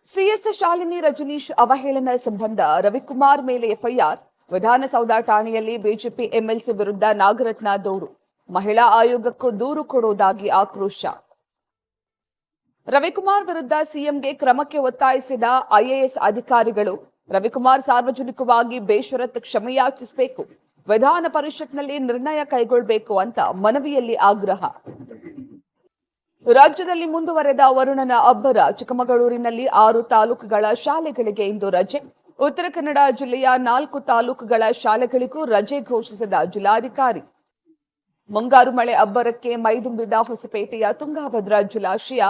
CS Shalini Rajneesh ಅವಹೇಳನ ಸಂಬಂಧ ರವಿಕುಮಾರ್ ಮೇಲೆ ಎಫ್ಐಆರ್. ವಿಧಾನಸೌಧ ಠಾಣೆಯಲ್ಲಿ ಬಿಜೆಪಿ ಎಂಎಲ್ಸಿ ವಿರುದ್ಧ ನಾಗರತ್ನ ದೂರು. ಮಹಿಳಾ ಆಯೋಗಕ್ಕೂ ದೂರು ಕೊಡುವುದಾಗಿ ಆಕ್ರೋಶ. ರವಿಕುಮಾರ್ ವಿರುದ್ಧ ಸಿಎಂಗೆ ಕ್ರಮಕ್ಕೆ ಒತ್ತಾಯಿಸಿದ ಐಎಎಸ್ ಅಧಿಕಾರಿಗಳು ರವಿಕುಮಾರ್ ಸಾರ್ವಜನಿಕವಾಗಿ ಬೇಷರತ್ ಕ್ಷಮೆಯಾಚಿಸಬೇಕು, ವಿಧಾನ ಪರಿಷತ್ನಲ್ಲಿ ನಿರ್ಣಯ ಕೈಗೊಳ್ಳಬೇಕು ಅಂತ ಮನವಿಯಲ್ಲಿ ಆಗ್ರಹ. ರಾಜ್ಯದಲ್ಲಿ ಮುಂದುವರೆದ ವರುಣನ ಅಬ್ಬರ. ಚಿಕ್ಕಮಗಳೂರಿನಲ್ಲಿ 6 ತಾಲೂಕುಗಳ ಶಾಲೆಗಳಿಗೆ ಇಂದು ರಜೆ. ಉತ್ತರ ಕನ್ನಡ ಜಿಲ್ಲೆಯ 4 ತಾಲೂಕುಗಳ ಶಾಲೆಗಳಿಗೂ ರಜೆ ಘೋಷಿಸಿದ ಜಿಲ್ಲಾಧಿಕಾರಿ. ಮುಂಗಾರು ಮಳೆ ಅಬ್ಬರಕ್ಕೆ ಮೈದುಂಬಿದ ಹೊಸಪೇಟೆಯ ತುಂಗಭದ್ರಾ ಜಲಾಶಯ.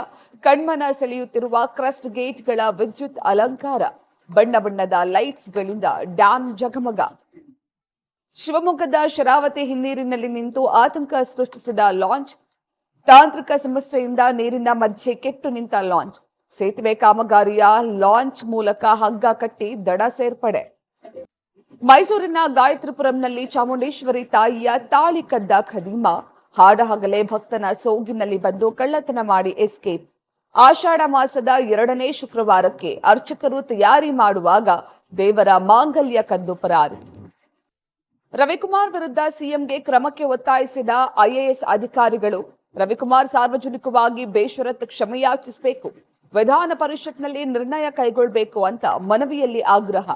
ಕಣ್ಮನ ಸೆಳೆಯುತ್ತಿರುವ ಕ್ರಸ್ಟ್ ಗೇಟ್ಗಳ ವಿದ್ಯುತ್ ಅಲಂಕಾರ. ಬಣ್ಣ ಬಣ್ಣದ ಲೈಟ್ಸ್ಗಳಿಂದ ಡ್ಯಾಂ ಜಗಮಗ. ಶಿವಮೊಗ್ಗದ ಶರಾವತಿ ಹಿನ್ನೀರಿನಲ್ಲಿ ನಿಂತು ಆತಂಕ ಸೃಷ್ಟಿಸಿದ ಲಾಂಚ್. ತಾಂತ್ರಿಕ ಸಮಸ್ಯೆಯಿಂದ ನೀರಿನ ಮಧ್ಯೆ ಕೆಟ್ಟು ನಿಂತ ಲಾಂಚ್. ಸೇತುವೆ ಕಾಮಗಾರಿಯ ಲಾಂಚ್ ಮೂಲಕ ಹಗ್ಗ ಕಟ್ಟಿ ದಡ ಸೇರ್ಪಡೆ. ಮೈಸೂರಿನ ಗಾಯತ್ರಿಪುರಂನಲ್ಲಿ ಚಾಮುಂಡೇಶ್ವರಿ ತಾಯಿಯ ತಾಳಿ ಕದ್ದ ಖದೀಮ. ಹಾಡಹಗಲೇ ಭಕ್ತನ ಸೋಗಿನಲ್ಲಿ ಬಂದು ಕಳ್ಳತನ ಮಾಡಿ ಎಸ್ಕೇಪ್. ಆಷಾಢ ಮಾಸದ 2ನೇ ಶುಕ್ರವಾರಕ್ಕೆ ಅರ್ಚಕರು ತಯಾರಿ ಮಾಡುವಾಗ ದೇವರ ಮಾಂಗಲ್ಯ ಕದ್ದು ಪರಾರಿ. ರವಿಕುಮಾರ್ ವಿರುದ್ಧ ಸಿಎಂಗೆ ಕ್ರಮಕ್ಕೆ ಒತ್ತಾಯಿಸಿದ ಐಎಎಸ್ ಅಧಿಕಾರಿಗಳು ರವಿಕುಮಾರ್ ಸಾರ್ವಜನಿಕವಾಗಿ ಬೇಷರತ್ ಕ್ಷಮೆಯಾಚಿಸಬೇಕು, ವಿಧಾನ ಪರಿಷತ್ನಲ್ಲಿ ನಿರ್ಣಯ ಕೈಗೊಳ್ಳಬೇಕು ಅಂತ ಮನವಿಯಲ್ಲಿ ಆಗ್ರಹ.